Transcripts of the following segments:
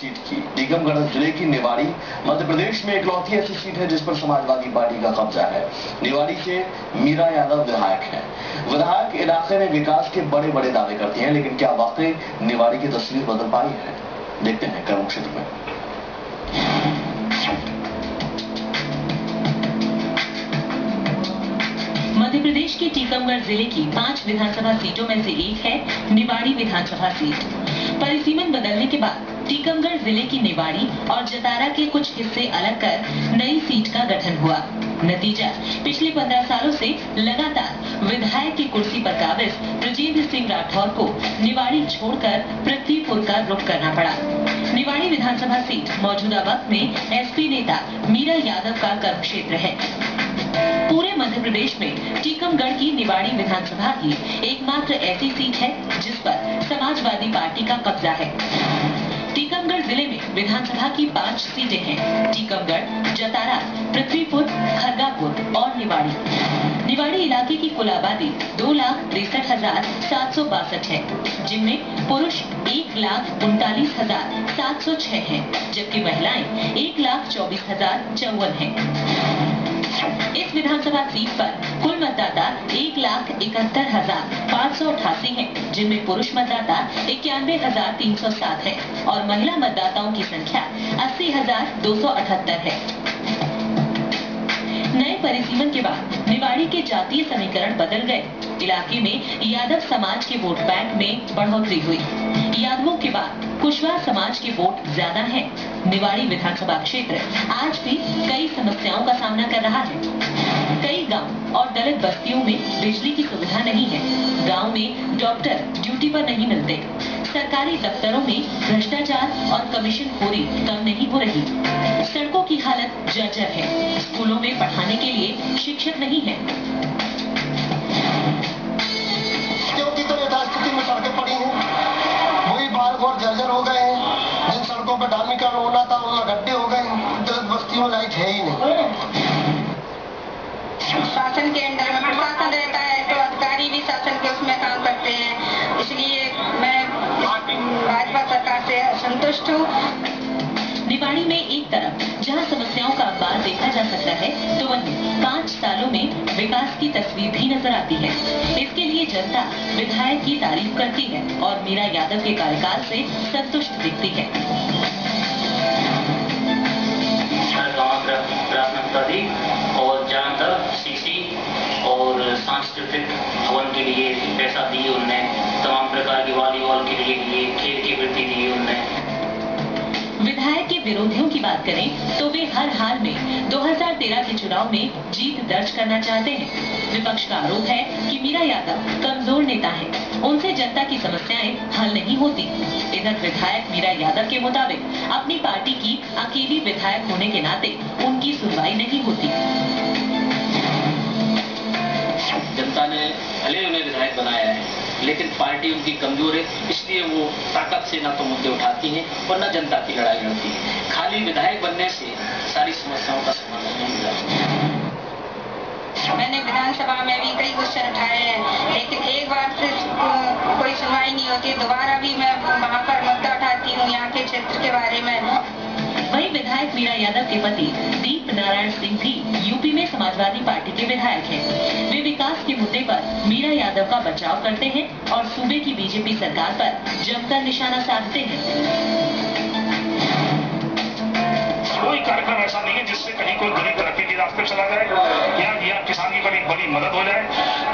Seat की। टीकमगढ़ जिले की निवाड़ी मध्य प्रदेश में इकलौती ऐसी सीट है जिस पर समाजवादी पार्टी का कब्जा है। निवाड़ी से मीरा यादव विधायक हैं। विधायक इलाके में विकास के बड़े बड़े दावे करती हैं, लेकिन क्या वाकई निवाड़ी की तस्वीर बदल पाई है? देखते हैं कर्म क्षेत्र में। मध्य प्रदेश के टीकमगढ़ जिले की 5 विधानसभा सीटों में से एक है निवाड़ी विधानसभा सीट। परिसीमन बदलने के बाद टीकमगढ़ जिले की निवाड़ी और जतारा के कुछ हिस्से अलग कर नई सीट का गठन हुआ। नतीजा, पिछले 15 सालों से लगातार विधायक की कुर्सी पर काबिज ब्रजेंद्र सिंह राठौर को निवाड़ी छोड़कर पृथ्वीपुर का रुख करना पड़ा। निवाड़ी विधानसभा सीट मौजूदा वक्त में एसपी नेता मीरा यादव का कर्म क्षेत्र है। पूरे मध्य प्रदेश में टीकमगढ़ की निवाड़ी विधानसभा ही एकमात्र ऐसी सीट है जिस पर समाजवादी पार्टी का कब्जा है। टीकमगढ़ जिले में विधानसभा की 5 सीटें हैं। टीकमगढ़, जतारा, पृथ्वीपुर, खरगापुर और निवाड़ी। निवाड़ी इलाके की कुल आबादी 2,63,762 है, जिनमें पुरुष 1,39,706 हैं, जबकि महिलाएं 1,24,054 हैं। इस विधानसभा सीट पर कुल मतदाता 1,71,588 हैं, जिनमें पुरुष मतदाता 91,307 है और महिला मतदाताओं की संख्या 80,278 है। नए परिसीमन के बाद निवाड़ी के जातीय समीकरण बदल गए। इलाके में यादव समाज के वोट बैंक में बढ़ोतरी हुई। यादवों के बाद कुशवाहा समाज के वोट ज्यादा हैं। निवाड़ी विधानसभा क्षेत्र आज भी कई समस्याओं का सामना कर रहा है। कई गांव और दलित बस्तियों में बिजली की सुविधा नहीं है। गांव में डॉक्टर ड्यूटी पर नहीं मिलते। सरकारी दफ्तरों में भ्रष्टाचार और कमीशनखोरी कम नहीं हो रही। सड़कों की हालत जर्जर है। स्कूलों में पढ़ाने के लिए शिक्षक नहीं है। क्योंकि तो यथास्थिति में सड़कें पड़ी हैं, वही बार और जर्जर हो गए हैं। जिन सड़कों पर डामरीकरण होना था उनमें गड्ढे हो गए। दलित बस्तियों में लाइट है ही नहीं। शासन के अंडर में प्रशासन रहता है तो अधिकारी भी शासन के उसमें काम करते हैं, इसलिए मैं भाजपा सरकार से असंतुष्ट हूँ। निवाड़ी में एक तरफ जहां समस्याओं का अखबार देखा जा सकता है, तो वहीं 5 सालों में विकास की तस्वीर भी नजर आती है। इसके लिए जनता विधायक की तारीफ करती है और मीरा यादव के कार्यकाल से संतुष्ट दिखती है। प्राथमिकता दी और जहाँ तक सीसी और सांस्कृतिक भवन के लिए पैसा दिए उनने, तमाम प्रकार की वॉलीबॉल के लिए दिए, खेल की वृत्ति दी उनने। विधायक के विरोधियों की बात करें तो वे हर हाल में 2013 के चुनाव में जीत दर्ज करना चाहते हैं। विपक्ष का आरोप है कि मीरा यादव कमजोर नेता हैं, उनसे जनता की समस्याएं हल नहीं होती। इधर विधायक मीरा यादव के मुताबिक अपनी पार्टी की अकेली विधायक होने के नाते उनकी सुनवाई नहीं होती। जनता ने भले उन्हें विधायक बनाया है, लेकिन पार्टी उनकी कमजोर है, इसलिए वो ताकत से न तो मुद्दे उठाती हैं और न जनता की लड़ाई लड़ती है। खाली विधायक बनने से सारी समस्याओं का समाधान नहीं मिला। मैंने विधानसभा में भी कई क्वेश्चन उठाए हैं, लेकिन एक बार से कोई सुनवाई नहीं होती। दोबारा भी मैं वहाँ पर मुद्दा उठाती हूँ यहाँ के क्षेत्र के बारे में। वही विधायक मीरा यादव के पति दीप नारायण सिंह भी यूपी में समाजवादी पार्टी के विधायक हैं। वे विकास के मुद्दे पर मीरा यादव का बचाव करते हैं और सूबे की बीजेपी सरकार पर जमकर निशाना साधते हैं। कोई कार्यक्रम ऐसा नहीं है जिससे कहीं कोई गरीब तरक्की के रास्ते चला जाए या किसान की बड़ी मदद हो जाए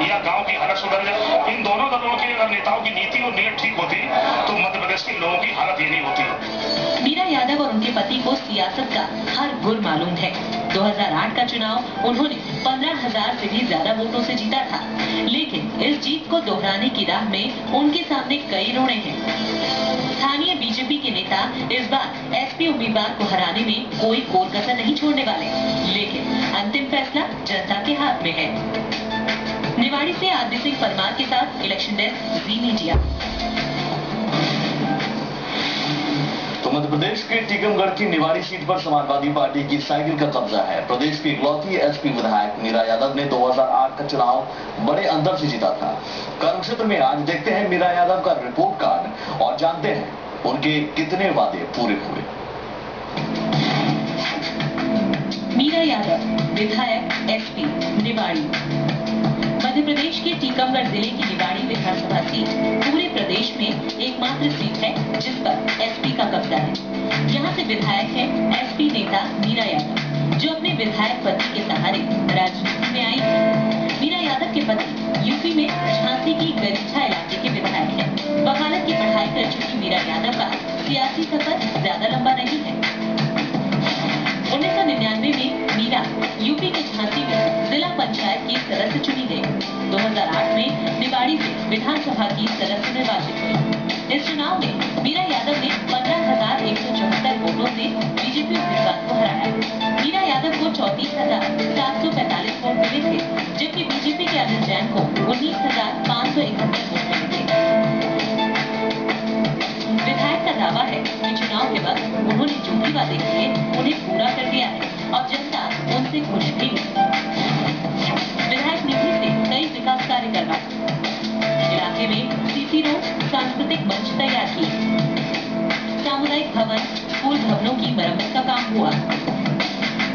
या गांव की हालत सुधर जाए। इन दोनों दलों के अगर नेताओं की नीति और नीयत ठीक होती तो मध्य प्रदेश के लोगों की हालत ये नहीं होती। मीरा यादव और उनके पति को सियासत का हर गुर मालूम है। 2008 का चुनाव उन्होंने 15,000 से भी ज्यादा वोटों से जीता था, लेकिन इस जीत को दोहराने की राह में उनके सामने कई रोड़े हैं। स्थानीय बीजेपी के नेता इस बार एसपी उम्मीदवार को हराने में कोई कोर कसर नहीं छोड़ने वाले, लेकिन अंतिम फैसला जनता के हाथ में है। निवाड़ी से आदित्य सिंह परमार के साथ इलेक्शन डेस्क, जी मीडिया। तो मध्य प्रदेश के टीकमगढ़ की निवाड़ी सीट पर समाजवादी पार्टी की साइकिल का कब्जा है। प्रदेश की इकलौती एसपी विधायक मीरा यादव ने 2008 का चुनाव बड़े अंतर से जीता था। कर्म क्षेत्र में आज देखते हैं मीरा यादव का रिपोर्ट कार्ड और जानते हैं उनके कितने वादे पूरे हुए? मीरा यादव, विधायक एसपी निवाड़ी। मध्य प्रदेश के टीकमगढ़ जिले की निवाड़ी विधानसभा सीट पूरे प्रदेश में एकमात्र सीट है जिस पर एसपी का कब्जा है। यहाँ से विधायक है एसपी नेता मीरा यादव, जो अपने विधायक पति के सहारे राजनीति में आई है। मीरा यादव के पति यूपी में झांसी की गरीछा इलाके के विधायक है। वकालत की पढ़ाई कर चुकी मीरा यादव का सियासी सफर ज्यादा लंबा नहीं है। 1999 में मीरा यूपी के झांसी में जिला पंचायत की सदस्य चुनी गई। 2008 में निवाड़ी से विधानसभा की सदस्य निर्वाचित हुई। इस चुनाव में मीरा यादव ने 15,174 वोटों से बीजेपी उम्मीदवार को हराया। मीरा यादव को 34,745 वोट मिले थे, जबकि बीजेपी के अनिल जैन को 19,571 वोट मिले थे। विधायक का दावा है कि चुनाव के वक्त उन्होंने जो भी वादे किए उन्हें पूरा कर दिया है और जनता उनसे खुश भी है। विधायक निधि से कई विकास कार्य करवाए। इलाके में सीसी रोड, सांस्कृतिक मंच तैयार किए, सामुदायिक भवन, स्कूल भवनों की मरम्मत का काम हुआ।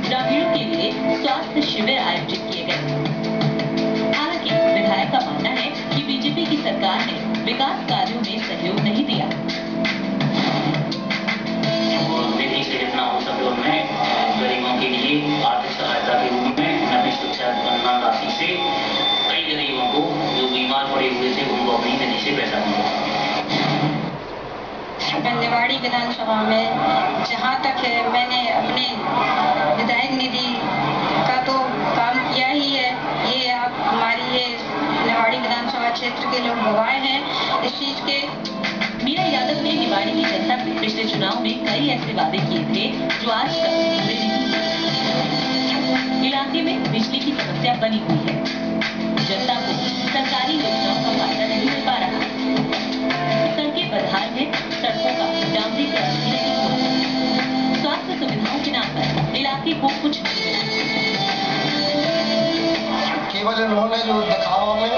ग्रामीणों के लिए स्वास्थ्य शिविर आयोजित किए गए। हालांकि विधायक का मानना है कि बीजेपी की सरकार ने विकास कार्यों में सहयोग नहीं दिया। निधि से जितना हो सके उनमें गरीबों के लिए आर्थिक सहायता के रूप में नदी शिक्षा अनुदान राशि से कई गरीबों को जो बीमार पड़े हुए थे उनको अपनी निधि से पैसा मिला। निवाड़ी विधानसभा में जहाँ तक मैंने अपने विधायक निधि का तो काम किया ही है, ये आप हमारी ये निवाड़ी विधानसभा क्षेत्र के लोग गवाह हैं इस चीज के। मीरा यादव ने निवाड़ी की जनता से पिछले चुनाव में कई ऐसे वादे किए थे जो आज तक पूरे नहीं हुए। इलाके में बिजली की समस्या बनी हुई है, जनता को सरकारी योजनाओं का फायदा नहीं मिल पा रहा। सड़कें बदहाल है, सड़कों का डामरीकरण भी नहीं हुआ। स्वास्थ्य सुविधाओं के नाम पर इलाके को कुछ नहीं मिला। केवल इन्होंने जो दिखावा में,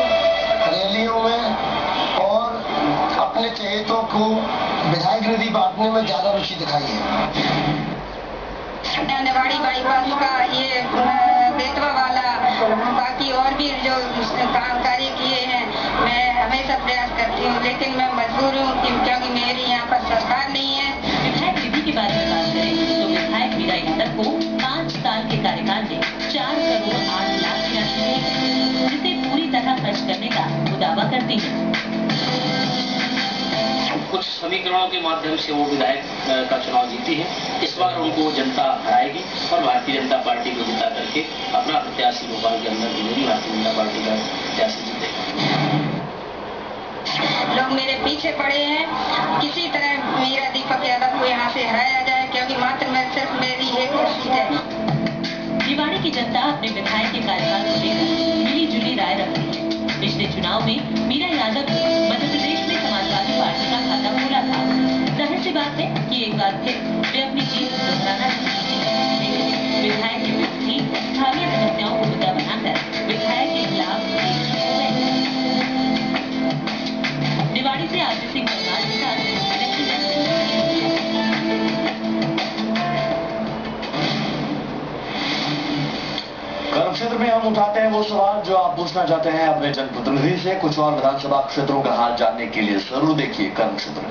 रैलियों में और अपने चहेतों को विधायक निधि बांटने में ज्यादा रुचि दिखाई है। निवाड़ी बाईपास का ये बेतवा वाला, बाकी और भी जो कार्य किए हैं, मैं हमेशा प्रयास करती हूँ, लेकिन मैं मजबूर हूँ क्योंकि मेरी यहाँ पर सरकार नहीं है। विधायक निधि के बारे में बात करें तो विधायक मीरा यादव को 5 साल के कार्यकाल में 4 करोड़ 8 लाख की राशि मिली, जिसे पूरी तरह खर्च करने का वो दावा करती है। कुछ समीकरणों के माध्यम से वो विधायक का चुनाव जीती है। इस बार उनको जनता हराएगी और भारतीय जनता पार्टी को जिता करके अपना प्रत्याशी भोपाल के अंदर मिलेगी। भारतीय जनता पार्टी का प्रत्याशी जीतेगा। लोग मेरे पीछे पड़े हैं, किसी तरह मीरा दीपक यादव को यहाँ से हराया जाए, क्योंकि मात्र मैं सिर्फ मेरी एक सीट है। निवाड़ी की जनता अपने विधायक के कार्यकाल को लेकर मिली जुली राय रख रही है। पिछले चुनाव में मीरा यादव ने मध्य प्रदेश में समाजवादी पार्टी का खाता खोला था। जाहिर सी बात है कि एक बार फिर वे अपनी जीत दोहराना चाहते हैं, लेकिन विधायक के विरुद्ध स्थानीय समस्याओं को मुद्दा बनाकर विधायक के खिलाफ हो गए। निवाड़ी से आरती सिंह परमार के साथ कर्म क्षेत्र में हम उठाते हैं वो सवाल जो आप पूछना चाहते हैं अपने जनप्रतिनिधि से। कुछ और विधानसभा क्षेत्रों का हाल जानने के लिए जरूर देखिए कर्म क्षेत्र।